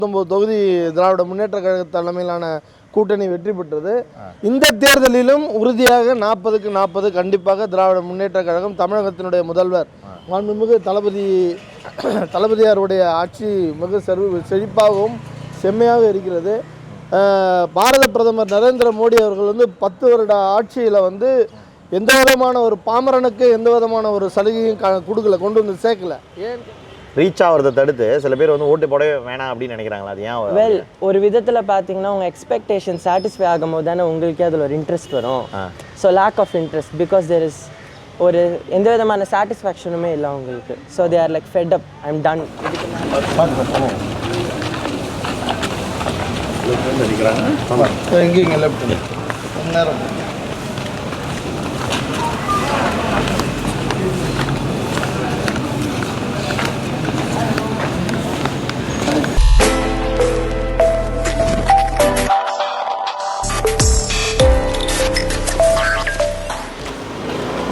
19 தொகுதி திராவிட முன்னேற்ற கழக தலைமையிலான கூட்டணி வெற்றி பெற்றது. இந்த தேர்தலிலும் உறுதியாக 40க்கு 40 கண்டிப்பாக திராவிட முன்னேற்ற கழகம் தமிழகத்தினுடைய முதல்வர் மாண்புமிகு தளபதியாருடைய ஆட்சி மிக செழிப்பாகவும் செம்மையாக இருக்கிறது. பாரத பிரதமர் நரேந்திர மோடி அவர்கள் 10 வருட ஆட்சியில் எந்த விதமான ஒரு பாமரனுக்கு எந்த விதமான ஒரு சலுகையும் கொடுக்கல, கொண்டு வந்து சேர்க்கல. ஏன் ரீச் ஆகிறத தடுத்து சில பேர் ஓட்டு போடவே வேணாம் அப்படின்னு நினைக்கிறாங்களா? அது ஏன்? வெல், ஒரு விதத்தில் பார்த்தீங்கன்னா உங்கள் எக்ஸ்பெக்டேஷன் சாட்டிஸ்ஃபை ஆகும் போது தானே உங்களுக்கே அதில் ஒரு இன்ட்ரெஸ்ட் வரும். So lack of interest because there is ஒரு எந்த விதமான சாட்டிஸ்ஃபேக்ஷனுமே இல்லை உங்களுக்கு. So they are like fed up, I am done. எங்கேயும் லெஃப்ட் நேரம்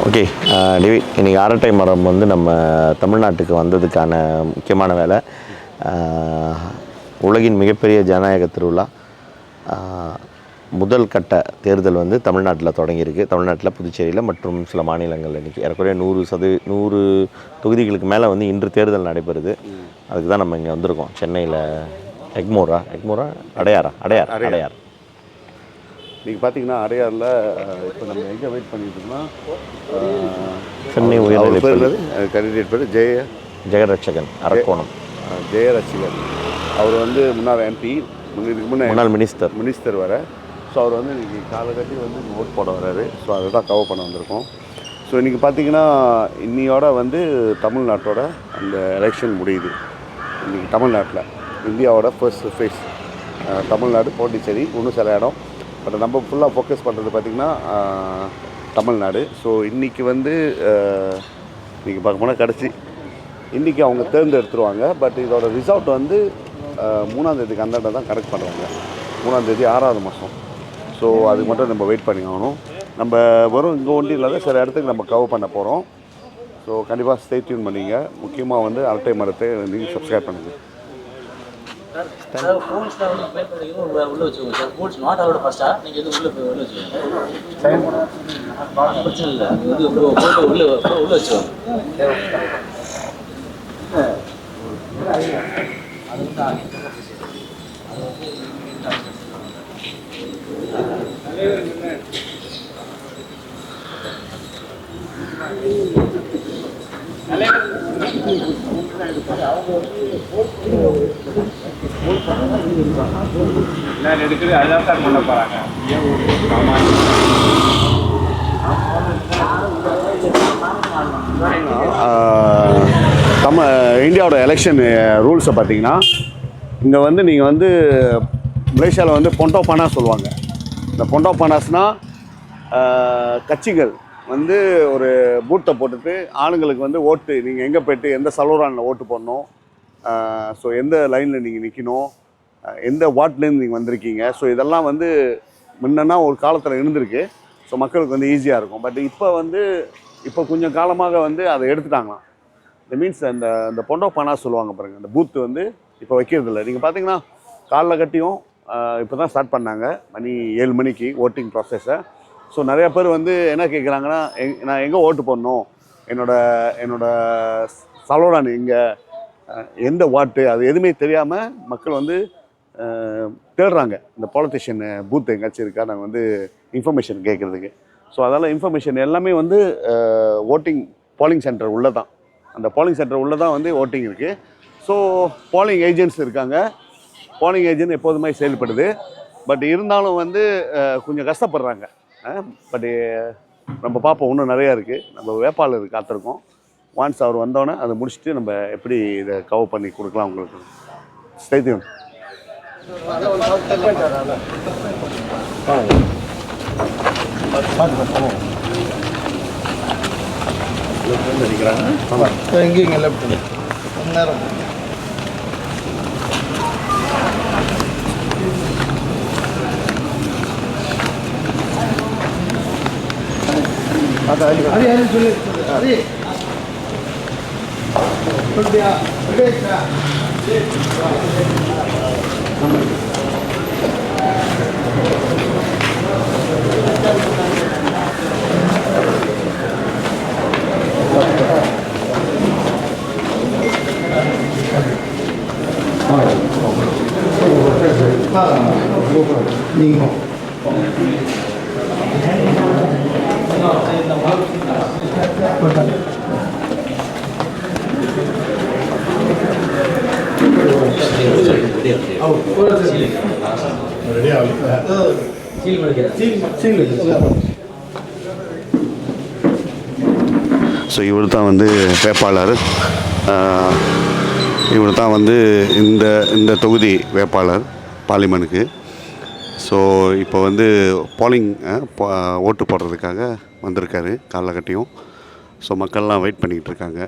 ஓகே டிவி, இன்றைக்கி அரட்டை மரம் நம்ம தமிழ்நாட்டுக்கு வந்ததுக்கான முக்கியமான வேலை. உலகின் மிகப்பெரிய ஜனநாயக திருவிழா முதல் கட்ட தேர்தல் தமிழ்நாட்டில் தொடங்கியிருக்கு. தமிழ்நாட்டில், புதுச்சேரியில் மற்றும் சில மாநிலங்கள் இன்றைக்கி ஏறக்குறைய 100 தொகுதிகளுக்கு மேலே இன்று தேர்தல் நடைபெறுது. அதுக்கு தான் நம்ம இங்கே வந்திருக்கோம். சென்னையில் எக்மோரா அடையார். நீங்கள் பார்த்தீங்கன்னா அடையாரில் இப்போ நம்ம எங்கே வெயிட் பண்ணிட்டுருக்கோம்னா சென்னை உயர்நிலைப்பள்ளி கேண்டிடேட் பேர் ஜெயரட்சகன் அரக்கோணம். ஜெயரட்சகன் அவர் முன்னாள் எம்பி, முன்னாள் மினிஸ்டர் வர. ஸோ அவர் இன்றைக்கி காலகட்டி ஓட் போட வர்றாரு. ஸோ அதை தான் கவர் பண்ண வந்திருக்கோம். ஸோ இன்றைக்கி பார்த்தீங்கன்னா இன்னையோட தமிழ்நாட்டோட அந்த எலெக்ஷன் முடியுது. இன்றைக்கி தமிழ்நாட்டில் இந்தியாவோட ஃபர்ஸ்ட் ஃபேஸ் தமிழ்நாடு, பாண்டிச்சேரி, இன்னும் சில இடம். பட் நம்ம ஃபுல்லாக ஃபோக்கஸ் பண்ணுறது பார்த்திங்கன்னா தமிழ்நாடு. ஸோ இன்றைக்கி இன்றைக்கி பார்க்க போனால் கடைசி இன்றைக்கி அவங்க தேர்ந்தெடுத்துருவாங்க. பட் இதோட ரிசல்ட் 3ஆம் தேதிக்கு அந்தாண்ட தான் கரெக்ட் பண்ணுறாங்க. 3ஆம் தேதி 6வது மாதம். ஸோ அதுக்கு மட்டும் நம்ம வெயிட் பண்ணி ஆகணும். நம்ம வரும் இங்கே ஒன்றும் இல்லாத சில இடத்துக்கு நம்ம கவர் பண்ண போகிறோம். ஸோ கண்டிப்பாக ஸ்டே டியூன் பண்ணிங்க. முக்கியமாக அரட்டை மரத்தை நீங்கள் சப்ஸ்கிரைப் பண்ணுங்கள். உள்ள வச்சுக்கோங்க சார். போல்ஸ் நாட் அலோட் ஃபர்ஸ்டா நீங்க எது உள்ள வச்சுக்கோங்க. பிரச்சனை இல்லை, இது போட்டோ உள்ள வச்சுக்கோங்க. எடுக்குது அதான் சார் பண்ண போறாங்க. இந்தியாவோட எலெக்ஷன் ரூல்ஸை பார்த்தீங்கன்னா இங்கே நீங்கள் மலேசியாவில் பொண்டோ பானா சொல்லுவாங்க. இந்த பொண்டோ பானாஸ்னால் கட்சிகள் ஒரு பூத்தை போட்டுட்டு ஆளுங்களுக்கு ஓட்டு நீங்கள் எங்கே போய்ட்டு எந்த சலோரானில் ஓட்டு போடணும், ஸோ எந்த லைனில் நீங்கள் நிற்கணும், எந்த வார்ட்லேருந்து நீங்கள் வந்திருக்கீங்க. ஸோ இதெல்லாம் முன்னா ஒரு காலத்தில் இருந்திருக்கு. ஸோ மக்களுக்கு ஈஸியாக இருக்கும். பட் இப்போ கொஞ்சம் காலமாக அதை எடுத்துட்டாங்களாம். இந்த மீன்ஸ் அந்த பொண்டோ பானா சொல்லுவாங்க பாருங்கள், அந்த பூத்து இப்போ வைக்கிறதில்ல. நீங்கள் பார்த்தீங்கன்னா காலைல கட்டியும் இப்போ தான் ஸ்டார்ட் பண்ணாங்க. மணி 7 மணிக்கு ஓட்டிங் ப்ராசஸை. ஸோ நிறையா பேர் என்ன கேட்குறாங்கன்னா, நான் எங்கே ஓட்டு போடணும், என்னோட சலோரான் எங்கே, எந்த வாட்டு, அது எதுவுமே தெரியாமல் மக்கள் தேடுறாங்க. இந்த பாலிட்டிஷியன் பூத் எங்கேயாச்சும் இருக்கா, நாங்கள் இன்ஃபர்மேஷன் கேட்குறதுக்கு. ஸோ அதனால் இன்ஃபர்மேஷன் எல்லாமே ஓட்டிங் பாலிங் சென்டர் உள்ளே தான், அந்த பாலிங் சென்டர் உள்ளே தான் ஓட்டிங் இருக்குது. ஸோ பாலிங் ஏஜென்ட்ஸ் இருக்காங்க. பாலிங் ஏஜென்ட் எப்போதுமே செயல்படுது. பட் இருந்தாலும் கொஞ்சம் கஷ்டப்படுறாங்க. பட் நம்ம பார்ப்போம், இன்னும் நிறையா இருக்குது. நம்ம வேட்பாளர் காத்திருக்கோம். ஒன்ஸ் அவர் வந்தோடனே அதை முடிச்சுட்டு நம்ம எப்படி இதை கவர் பண்ணி கொடுக்கலாம் உங்களுக்கு. Stay tune. எங்கேயும் லெஃப்ட் நேரம் சொல்லு நீங்கள் ஸோ இவர் தான் வந்து வேட்பாளர். இவர் தான் வந்து இந்த இந்த தொகுதி வேட்பாளர் பார்லிமெண்ட்டுக்கு. ஸோ இப்போ வந்து போலிங் ஓட்டு போடுறதுக்காக வந்திருக்காரு காலைக்கட்டையும். ஸோ மக்கள்லாம் வெயிட் பண்ணிக்கிட்டு இருக்காங்க.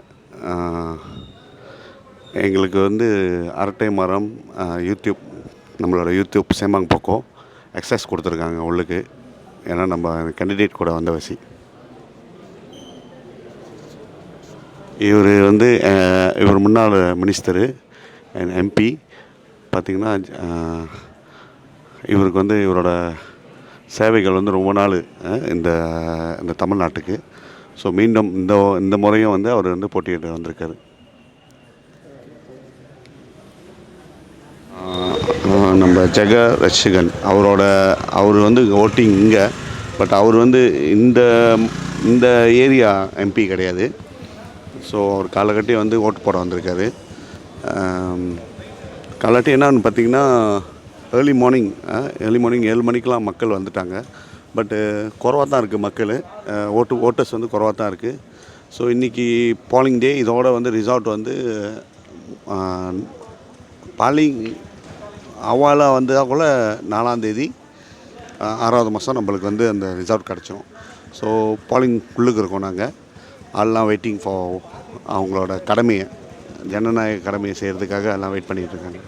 எங்களுக்கு வந்து அரட்டை மரம் யூடியூப், நம்மளோட யூடியூப் சேமாங் பக்கம் எக்ஸஸ் கொடுத்துருக்காங்க உள்ளுக்கு. ஏன்னா நம்ம கேண்டிடேட் கூட வந்தவசி. இவர் முன்னாள் மினிஸ்டரு எம்பி பார்த்திங்கன்னா. இவருக்கு வந்து இவரோட சேவைகள் வந்து ரொம்ப நாள் இந்த தமிழ்நாட்டுக்கு. ஸோ மீண்டும் இந்த முறையும் வந்து அவர் வந்து போட்டியிட்டு வந்திருக்காரு. நம்ம ஜெக ரட்சகன் அவர் வந்து ஓட்டிங் இங்கே. பட் அவர் வந்து இந்த ஏரியா எம்பி கிடையாது. ஸோ அவர் காலகட்டி வந்து ஓட்டு போட வந்திருக்காரு. காலகட்டி என்னன்னு பார்த்திங்கன்னா ஏர்லி மார்னிங் 7 மணிக்கெலாம் மக்கள் வந்துட்டாங்க. பட்டு குறவாக தான் இருக்குது மக்கள். ஓட்டர்ஸ் வந்து குறவாக தான் இருக்குது. ஸோ இன்றைக்கி போலிங் டே. இதோட வந்து ரிசல்ட் வந்து பாலிங் அவாலாக வந்தால் கூட 4ஆம் தேதி 6வது மாதம் நம்மளுக்கு வந்து அந்த ரிசல்ட் கிடச்சிரும். ஸோ போலிங் உள்ளுக்கு இருக்கோம் நாங்கள். எல்லாம் வெயிட்டிங் ஃபார் அவங்களோட கடமையை, ஜனநாயக கடமையை செய்கிறதுக்காக எல்லாம் வெயிட் பண்ணிகிட்டு இருக்காங்க.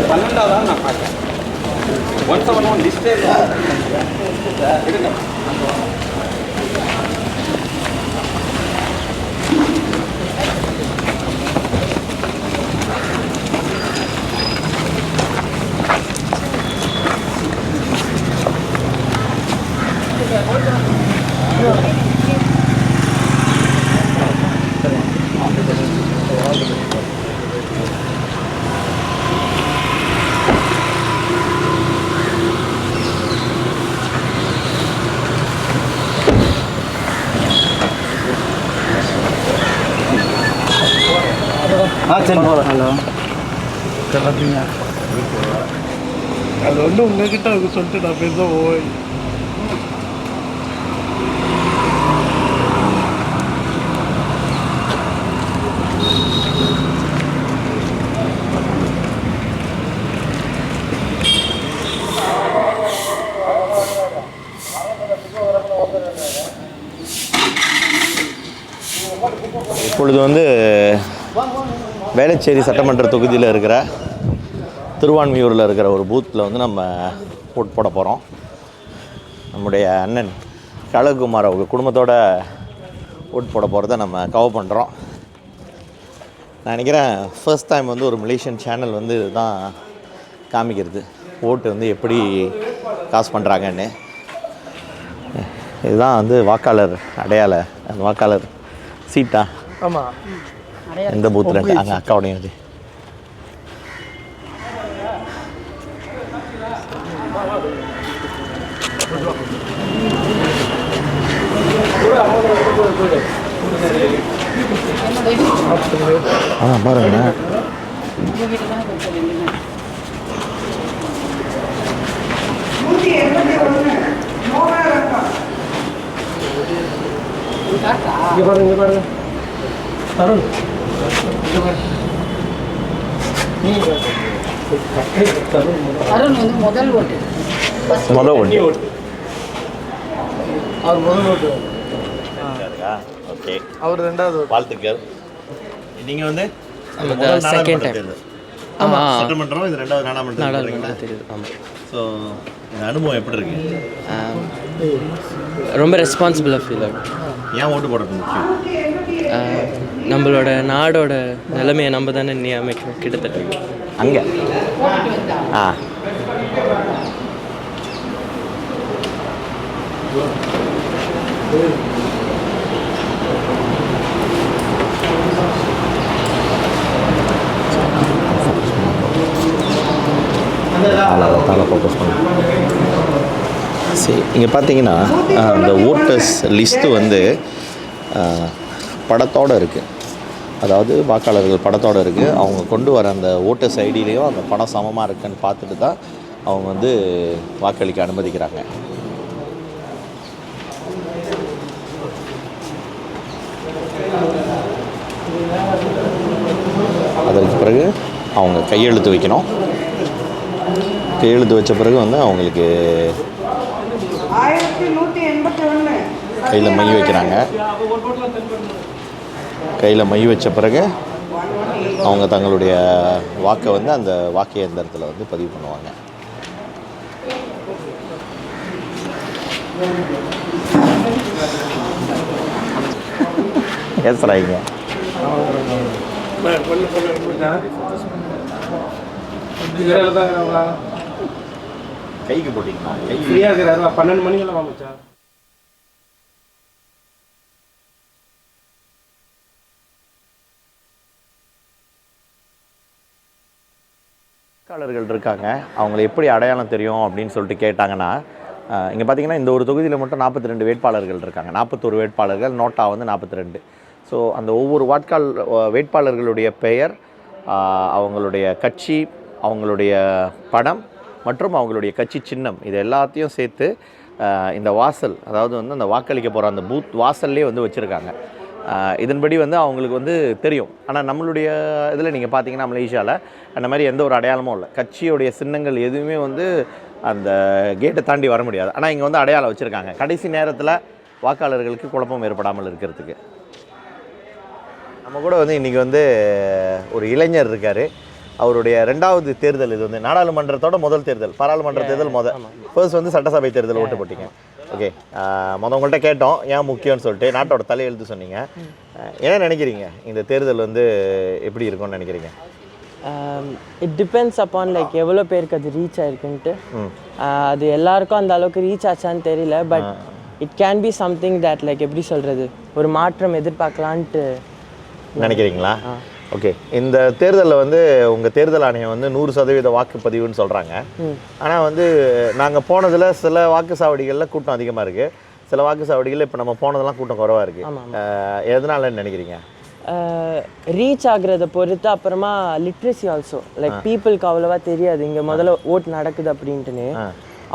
12ஆவது நான் பார்த்தேன். 171 லிஸ்டே எடுங்க. ஹலோ கலாப்பீங்க. அது வந்து உங்ககிட்ட சொல்லிட்டு நான் பேச போய் இப்பொழுது வந்து வேளச்சேரி சட்டமன்ற தொகுதியில் இருக்கிற திருவான்மியூரில் இருக்கிற ஒரு பூத்தில் வந்து நம்ம ஓட் போட போகிறோம். நம்முடைய அண்ணன் கழகுமார் அவங்க குடும்பத்தோடு ஓட் போட போகிறத நம்ம கவர் பண்ணுறோம். நான் நினைக்கிறேன் ஃபர்ஸ்ட் டைம் வந்து ஒரு மலேசியன் சேனல் வந்து இதுதான் காமிக்கிறது, ஓட்டு வந்து எப்படி காசு பண்ணுறாங்கன்னு. இதுதான் வந்து வாக்காளர் அடையாள அந்த வாக்காளர் சீட்டா. ஆமாம், எந்த பூத்தில் அங்கே அக்காவுடைய இது பாருங்க. இங்கே பாருங்க தருண். அருண் வந்து முதல் ஓட்டு. முதல் ஓட்டு அவர் முதல் ஓட்டு. ஓகே, அவர் 2வது ஓட்டு. வாழ்த்துக்கள். நீங்கள் வந்து செகண்ட் டைம். ஆமாம், சட்டமன்றம் இது 2வது நாடாளுமன்றம் தெரியுது. ஆமாம். ஸோ இந்த அனுபவம் எப்படி இருக்கு? ரொம்ப ரெஸ்பான்சிபிளாக ஃபீல் ஆகும். ஏன் ஓட்டு போடுறது முக்கியம்? நம்மளோட நாடோட நிலைமையை நம்ம தானே நியமிக்கணும் கிட்டத்தட்ட. அங்கே ஆ அதை தானே ஃபோக்கஸ் பண்ணுறேன். சரி, இங்கே பார்த்தீங்கன்னா அந்த ஓட்டர்ஸ் லிஸ்ட்டு வந்து படத்தோடு இருக்குது. அதாவது வாக்காளர்கள் படத்தோடு இருக்குது. அவங்க கொண்டு வர அந்த ஓட்டர்ஸ் ஐடியிலையும் அந்த படம் சமமாக இருக்குன்னு பார்த்துட்டு தான் அவங்க வந்து வாக்களிக்க அனுமதிக்கிறாங்க. அதற்கு பிறகு அவங்க கையெழுத்து வைக்கணும். கையெழுத்து வச்ச பிறகு வந்து அவங்களுக்கு கையில் மை வைக்கிறாங்க. கையில் மை வச்ச பிறகு அவங்க தங்களுடைய வாக்கை வந்து அந்த வாக்கு இயந்திரத்தில் வந்து பதிவு பண்ணுவாங்க. பேசுகிறாங்க. கைக்கு போட்டிங்களா? கை ஃப்ரீயாக இருக்கிறாரு. 12 மணிக்கெல்லாம் வாங்கிச்சா? வாக்காளர்கள் இருக்காங்க, அவங்கள எப்படி அடையாளம் தெரியும் அப்படின்னு சொல்லிட்டு கேட்டாங்கன்னா, இங்கே பார்த்தீங்கன்னா இந்த ஒரு தொகுதியில் மட்டும் 42 வேட்பாளர்கள் இருக்காங்க. 41 வேட்பாளர்கள், நோட்டா வந்து 42. ஸோ அந்த ஒவ்வொரு வேட்பாளர்களுடைய பெயர், அவங்களுடைய கட்சி, அவங்களுடைய படம் மற்றும் அவங்களுடைய கட்சி சின்னம், இது எல்லாத்தையும் சேர்த்து இந்த வாசல், அதாவது வந்து அந்த வாக்களிக்க போகிற அந்த பூத் வாசல்லே வந்து வச்சுருக்காங்க. இதன்படி வந்து அவங்களுக்கு வந்து தெரியும். ஆனால் நம்மளுடைய இதில் நீங்கள் பார்த்தீங்கன்னா மலேசியாவில் அந்த மாதிரி எந்த ஒரு அடையாளமும் இல்லை. கட்சியுடைய சின்னங்கள் எதுவுமே வந்து அந்த கேட்டை தாண்டி வர முடியாது. ஆனால் இங்கே வந்து அடையாளம் வச்சுருக்காங்க, கடைசி நேரத்தில் வாக்காளர்களுக்கு குழப்பம் ஏற்படாமல் இருக்கிறதுக்கு. நம்ம கூட வந்து இன்றைக்கி வந்து ஒரு இளைஞர் இருக்கார். அவருடைய 2வது தேர்தல் இது வந்து நாடாளுமன்றத்தோட முதல் தேர்தல், பாராளுமன்ற தேர்தல் ஃபர்ஸ்ட் வந்து சட்டசபை தேர்தல் ஓட்டு போட்டிங்க. ஓகே, உங்கள்கிட்ட கேட்டோம் ஏன் முக்கியம்னு சொல்லிட்டு, நாட்டோட தலையெழுத்து சொன்னீங்க. என்ன நினைக்கிறீங்க இந்த தேர்தல் வந்து எப்படி இருக்கும்னு நினைக்கிறீங்க? இட் டிபெண்ட்ஸ் அப்பான் லைக் எவ்வளோ பேருக்கு அது ரீச் ஆயிருக்குன்ட்டு. அது எல்லாருக்கும் அந்த அளவுக்கு ரீச் ஆச்சான்னு தெரியல. But it can be something that like எப்படி சொல்கிறது, ஒரு மாற்றம் எதிர்பார்க்கலான்ட்டு நினைக்கிறீங்களா? ஓகே, இந்த தேர்தலில் வந்து உங்கள் தேர்தல் ஆணையம் வந்து 100% வாக்குப்பதிவுன்னு சொல்கிறாங்க. ஆனால் வந்து நாங்கள் போனதில் சில வாக்குச்சாவடிகளில் கூட்டம் அதிகமாக இருக்குது, சில வாக்குச்சாவடிகளில் இப்போ நம்ம போனதெல்லாம் கூட்டம் குறைவாக இருக்குது. எதனாலன்னு நினைக்கிறீங்க? ரீச் ஆகுறத பொறுத்து. அப்புறமா லிட்ரஸி ஆல்சோ, லைக் பீப்புளுக்கு அவ்வளோவா தெரியாது இங்கே முதல்ல ஓட்டு நடக்குது அப்படின்ட்டுன்னு.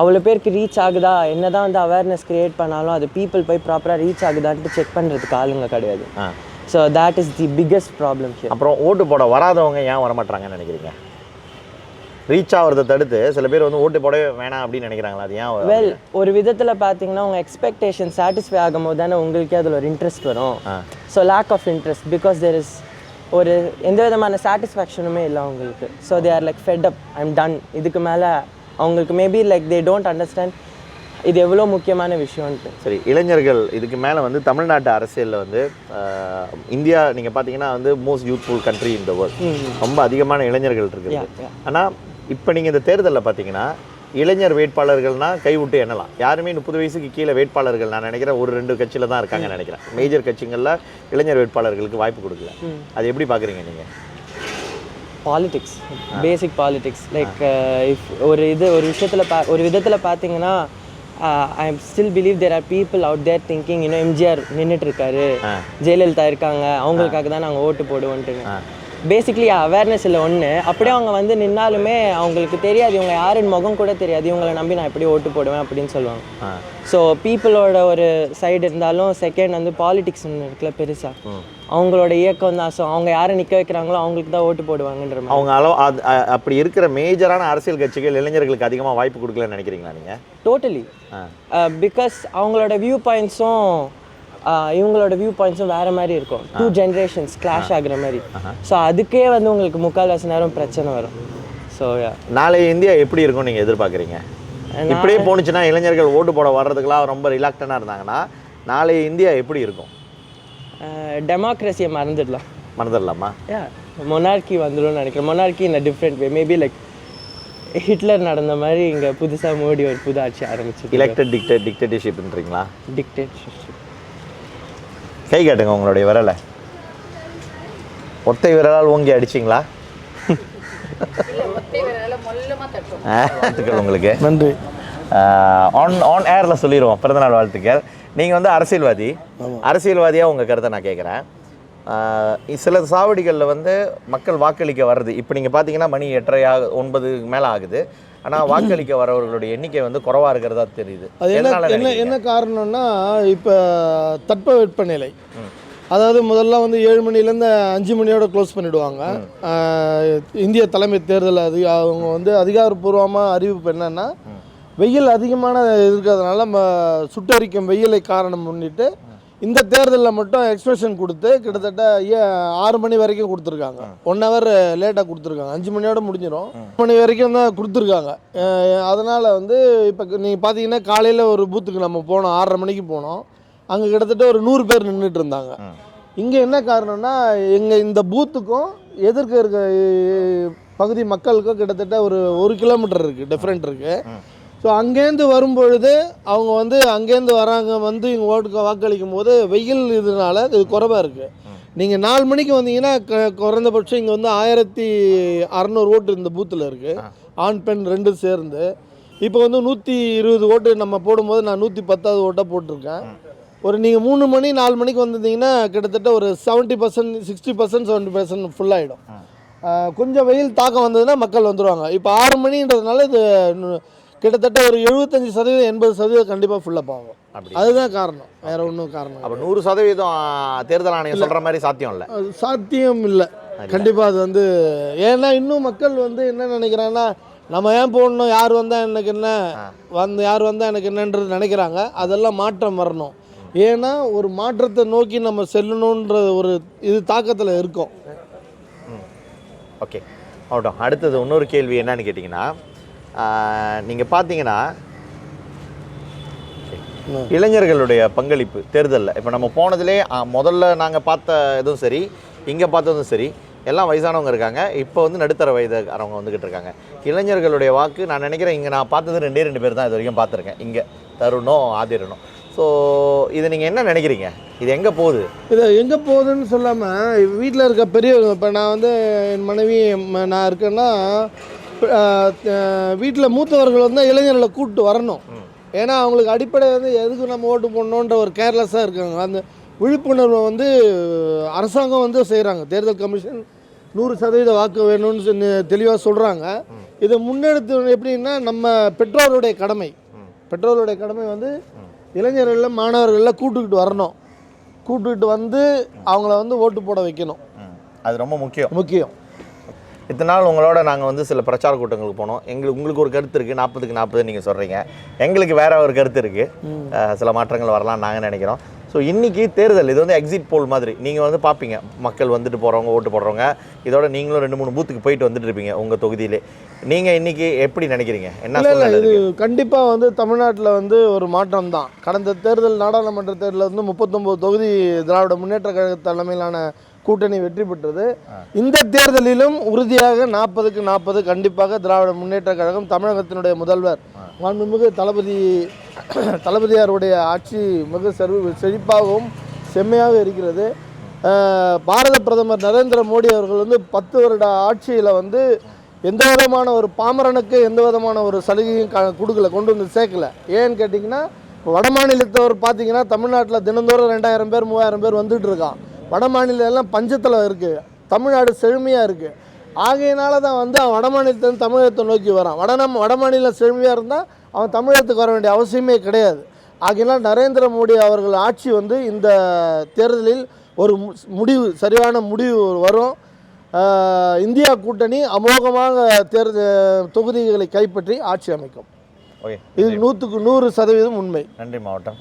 அவ்வளோ பேருக்கு ரீச் ஆகுதா, என்ன தான் வந்து அவேர்னஸ் க்ரியேட் பண்ணாலும் அது பீப்புள் போய் ப்ராப்பராக ரீச் ஆகுதான்ட்டு செக் பண்ணுறதுக்கு ஆளுங்க கிடையாது. So that is the biggest problem here. அப்புறம் ஓட்டு போட வராதவங்க ஏன் வரமாட்டாங்கன்னு நினைக்கிறீங்க? ரீச் ஆகிறத தடுத்து சில பேர் வந்து ஓட்டு போடவே வேணாம் அப்படின்னு நினைக்கிறாங்களா? அது ஏன்? வெல், ஒரு விதத்தில் பார்த்தீங்கன்னா உங்கள் எக்ஸ்பெக்டேஷன் சாட்டிஸ்ஃபை ஆகும் போது தானே உங்களுக்கே அதில் ஒரு இன்ட்ரெஸ்ட் வரும். So lack of interest, because there is ஒரு எந்த விதமான சாட்டிஸ்ஃபேக்ஷனுமே இல்லை அவங்களுக்கு. So they are like fed up, I am done. இதுக்கு மேலே அவங்களுக்கு maybe like they don't understand இது எவ்வளோ முக்கியமான விஷயம்ன்ட்டு. சரி, இளைஞர்கள் இதுக்கு மேலே வந்து தமிழ்நாட்டு அரசியலில் வந்து இந்தியா நீங்கள் பார்த்தீங்கன்னா வந்து most youthful country in the world, ரொம்ப அதிகமான இளைஞர்கள் இருக்குது. ஆனால் இப்போ நீங்கள் இந்த தேர்தலில் பார்த்தீங்கன்னா இளைஞர் வேட்பாளர்கள்னால் கைவிட்டு எண்ணலாம். யாருமே 30 வயசுக்கு கீழே வேட்பாளர்கள் நான் நினைக்கிறேன் 1-2 கட்சியில் தான் இருக்காங்கன்னு நினைக்கிறேன். மேஜர் கட்சிகளில் இளைஞர் வேட்பாளர்களுக்கு வாய்ப்பு கொடுக்கல. அது எப்படி பார்க்குறீங்க நீங்கள்? Politics, basic politics. Like if ஒரு விதத்தில் பார்த்தீங்கன்னா I still believe there are people out there thinking MGR நின்றுட்டு இருக்காரு, ஜெயலலிதா இருக்காங்க, அவங்களுக்காக தான் நாங்கள் ஓட்டு போடுவோன்ட்டு. பேசிக்லி அவேர்னஸ் இல்லை ஒன்று. அப்படியே அவங்க வந்து நின்னாலுமே அவங்களுக்கு தெரியாது, இவங்க யாருன்னு முகம் கூட தெரியாது, இவங்களை நம்பி நான் எப்படி ஓட்டு போடுவேன் அப்படின்னு சொல்லுவாங்க. ஸோ பீப்புளோட ஒரு சைடு இருந்தாலும் செகண்ட் வந்து பாலிடிக்ஸ் ஒன்று இருக்குல்ல பெருசாக, அவங்களோட இயக்கம் தான். ஸோ அவங்க யாரை நிற்க வைக்கிறாங்களோ அவங்களுக்கு தான் ஓட்டு போடுவாங்கன்ற மாதிரி. அவங்க அப்படி இருக்கிற மேஜரான அரசியல் கட்சிகள் இளைஞர்களுக்கு அதிகமாக வாய்ப்பு கொடுக்கலன்னு நினைக்கிறீங்களா நீங்கள்? டோட்டலி. பிகாஸ் அவங்களோட வியூ பாயிண்ட்ஸும் இவங்களோட வியூ பாயிண்ட்ஸும் வேறு மாதிரி இருக்கும். 2 ஜென்ரேஷன்ஸ் கிளாஷ் ஆகுற மாதிரி. ஸோ அதுக்கே வந்து உங்களுக்கு முக்கால்வாசி நேரம் பிரச்சனை வரும். ஸோ நாளைய இந்தியா எப்படி இருக்கும்னு நீங்கள் எதிர்பார்க்குறீங்க? இப்படியே போணுச்சுன்னா இளைஞர்கள் ஓட்டு போட வர்றதுக்கெல்லாம் ரொம்ப ரிலாக்டனாக இருந்தாங்கன்னா நாளைய இந்தியா எப்படி இருக்கும்? டெமோக்ரஸியை மறந்துடலாமா? மொனார்கி வந்துடும் நினைக்கிறேன். Monarchy in a different way, maybe like Hitler நடந்த மாதிரி இங்கே புதுசாக மோடி ஒரு புது ஆட்சி ஆரம்பிச்சு. எலெக்டட் டிக்டேட்டர்ஷிப்ன்றீங்களா? டிக்டேட்டர்ஷிப். கை காட்டுங்க உங்களுடைய விரலை. ஒத்தை விரலால் ஓங்கி அடிச்சிங்களா? மொல்லமாக தட்டும். வாழ்த்துக்கள் உங்களுக்கு. நன்றி. ஆன் ஏரில் சொல்லிடுவோம் பிறந்தநாள் வாழ்த்துக்கள். நீங்கள் வந்து அரசியல்வாதியாக உங்கள் கருத்தை நான் கேட்குறேன். சில சாவடிகளில் வந்து மக்கள் வாக்களிக்க வர்றது இப்போ நீங்கள் பார்த்தீங்கன்னா மணி 8:30 9 மேலே ஆகுது. ஆனால் வாக்களிக்க வரவர்களுடைய எண்ணிக்கை வந்து குறைவாக இருக்கிறதா தெரியுது. அது என்ன காரணம்னா இப்போ தட்பவெப்பநிலை. அதாவது முதல்ல வந்து 7 மணிலேருந்து 5 மணியோட க்ளோஸ் பண்ணிவிடுவாங்க. இந்திய தலைமை தேர்தல் அவங்க வந்து அதிகாரப்பூர்வமாக அறிவிப்பு என்னென்னா வெயில் அதிகமான இருக்கிறதுனால சுட்டரிக்கும் வெயிலை காரணம் முன்னிட்டு இந்த தேர்தலில் மட்டும் எக்ஸ்பிரஷன் கொடுத்து கிட்டத்தட்ட 6 மணி வரைக்கும் கொடுத்துருக்காங்க. 1 ஹவர் லேட்டாக கொடுத்துருக்காங்க. 5 மணியோட முடிஞ்சிடும். 6 மணி வரைக்கும் தான் கொடுத்துருக்காங்க. அதனால் வந்து இப்போ நீங்கள் பார்த்தீங்கன்னா காலையில் ஒரு பூத்துக்கு நம்ம போனோம், 6:30 மணிக்கு போனோம். அங்கே கிட்டத்தட்ட ஒரு 100 பேர் நின்றுட்டு இருந்தாங்க. இங்கே என்ன காரணம்னா எங்கள் இந்த பூத்துக்கும் எதிர்க்க இருக்க பகுதி மக்களுக்கும் கிட்டத்தட்ட ஒரு 1 கிலோமீட்டர் இருக்குது, டிஃப்ரெண்ட் இருக்குது. ஸோ அங்கேருந்து வரும்பொழுது அவங்க வந்து அங்கேருந்து வராங்க வந்து இங்கே ஓட்டுக்கு வாக்களிக்கும் போது வெயில் இதனால இது குறைவாக இருக்குது. நீங்கள் 4 மணிக்கு வந்தீங்கன்னா குறைந்தபட்சம் இங்கே வந்து 1600 ஓட்டு இந்த பூத்தில் இருக்குது, ஆண் பெண் 2 சேர்ந்து. இப்போ வந்து 120 ஓட்டு நம்ம போடும்போது நான் 110வது ஓட்டாக போட்டிருக்கேன். ஒரு நீங்கள் 3 மணி 4 மணிக்கு வந்திருந்தீங்கன்னா கிட்டத்தட்ட ஒரு 70% 60% 70% ஃபுல்லாகிடும். கொஞ்சம் வெயில் தாக்கம் வந்ததுன்னா மக்கள் வந்துடுவாங்க. இப்போ 6 மணின்றதுனால இது கிட்டத்தட்ட ஒரு 75% 80% கண்டிப்பாக ஃபுல்லப் ஆகும். அதுதான் காரணம், வேறு ஒன்றும் காரணம். அப்போ 100% தேர்தல் ஆணையம் சொல்கிற மாதிரி சாத்தியம் இல்லை? சாத்தியம் இல்லை கண்டிப்பாக. அது வந்து ஏன்னா இன்னும் மக்கள் வந்து என்ன நினைக்கிறாங்கன்னா நம்ம ஏன் போடணும், யார் வந்தால் எனக்கு என்ன, யார் வந்தால் எனக்கு என்னன்றது நினைக்கிறாங்க. அதெல்லாம் மாற்றம் வரணும். ஏன்னா ஒரு மாற்றத்தை நோக்கி நம்ம செல்லணுன்ற ஒரு இது தாக்கத்தில் இருக்கோம். ஓகே, ஆகட்டும். அடுத்தது இன்னொரு கேள்வி என்னன்னு கேட்டிங்கன்னா, நீங்கள் பார்த்தீங்கன்னா இளைஞர்களுடைய பங்களிப்பு தேர்தலில் இப்போ நம்ம போனதுலே முதல்ல நாங்கள் பார்த்த எதுவும் சரி, இங்கே பார்த்ததும் சரி, எல்லாம் வயசானவங்க இருக்காங்க. இப்போ வந்து நடுத்தர வயதுக்காரவங்க வந்துக்கிட்டு இருக்காங்க. இளைஞர்களுடைய வாக்கு நான் நினைக்கிறேன் இங்கே நான் பார்த்தது 2 பேர் தான் இது வரைக்கும் பார்த்துருக்கேன், இங்கே தருணும் ஆதிரணும். ஸோ இதை நீங்கள் என்ன நினைக்கிறீங்க, இது எங்கே போகுது? இது எங்கே போகுதுன்னு சொல்லாமல் வீட்டில் இருக்க பெரியவங்க, இப்போ நான் வந்து என் மனைவி நான் இருக்கேன்னா வீட்டில் மூத்தவர்கள் வந்து இளைஞர்களை கூப்பிட்டு வரணும். ஏன்னா அவங்களுக்கு அடிப்படை வந்து எதுக்கு நம்ம ஓட்டு போடணுன்ற ஒரு கேர்லெஸ்ஸாக இருக்காங்க. அந்த விழிப்புணர்வை வந்து அரசாங்கம் வந்து செய்கிறாங்க. தேர்தல் கமிஷன் 100% வாக்கு வேணும்னு தெளிவாக சொல்கிறாங்க. இதை முன்னெடுத்து எப்படின்னா நம்ம பெற்றோருடைய கடமை வந்து இளைஞர்களில் மாணவர்களில் கூட்டுக்கிட்டு வரணும். கூட்டுக்கிட்டு வந்து அவங்கள வந்து ஓட்டு போட வைக்கணும். அது ரொம்ப முக்கியம். இத்தனை நாள் உங்களோட நாங்கள் வந்து சில பிரச்சார கூட்டங்களுக்கு போனோம். உங்களுக்கு ஒரு கருத்து இருக்குது, 40க்கு 40 நீங்கள் சொல்கிறீங்க. எங்களுக்கு வேறு ஒரு கருத்து இருக்குது. சில மாற்றங்கள் வரலாம் நாங்கள் நினைக்கிறோம். ஸோ இன்றைக்கி தேர்தல் இது வந்து எக்ஸிட் போல் மாதிரி நீங்கள் வந்து பார்ப்பீங்க, மக்கள் வந்துட்டு போகிறவங்க ஓட்டு போடுறவங்க. இதோட நீங்களும் 2-3 பூத்துக்கு போயிட்டு வந்துட்டு இருப்பீங்க உங்கள் தொகுதியிலே. நீங்கள் இன்றைக்கி எப்படி நினைக்கிறீங்க? என்ன இது கண்டிப்பாக வந்து தமிழ்நாட்டில் வந்து ஒரு மாற்றம் தான். கடந்த தேர்தல் நாடாளுமன்ற தேர்தலில் வந்து 39 தொகுதி திராவிட முன்னேற்ற கழக தலைமையிலான கூட்டணி வெற்றி பெற்றது. இந்த தேர்தலிலும் உறுதியாக 40க்கு 40 கண்டிப்பாக திராவிட முன்னேற்ற கழகம், தமிழகத்தினுடைய முதல்வர் மாண்புமிகு தளபதியாருடைய ஆட்சி மிக செழிப்பாகவும் செம்மையாக இருக்கிறது. பாரத பிரதமர் நரேந்திர மோடி அவர்கள் வந்து 10 வருட ஆட்சியில் வந்து எந்த விதமான ஒரு பாமரனுக்கு எந்த விதமான ஒரு சலுகையும் கொடுக்கல, கொண்டு வந்து சேர்க்கல. ஏன்னு கேட்டிங்கன்னா வட மாநிலத்தவர் பார்த்தீங்கன்னா தமிழ்நாட்டில் தினந்தோறும் 2000 பேர் 3000 பேர் வந்துட்டு இருக்கான். வட மாநிலம் எல்லாம் பஞ்சத்தில் இருக்குது, தமிழ்நாடு செழுமையாக இருக்குது. ஆகையினால தான் வந்து அவன் வட மாநிலத்திலேருந்து தமிழகத்தை நோக்கி வரான். வட மாநிலம் செழுமையாக இருந்தால் அவன் தமிழகத்துக்கு வர வேண்டிய அவசியமே கிடையாது. ஆகையினால் நரேந்திர மோடி அவர்கள் ஆட்சி வந்து இந்த தேர்தலில் ஒரு சரியான முடிவு வரும். இந்தியா கூட்டணி அமோகமாக தொகுதிகளை கைப்பற்றி ஆட்சி அமைக்கும். ஓகே, இது 100க்கு 100% உண்மை. நன்றி மாவட்டம்.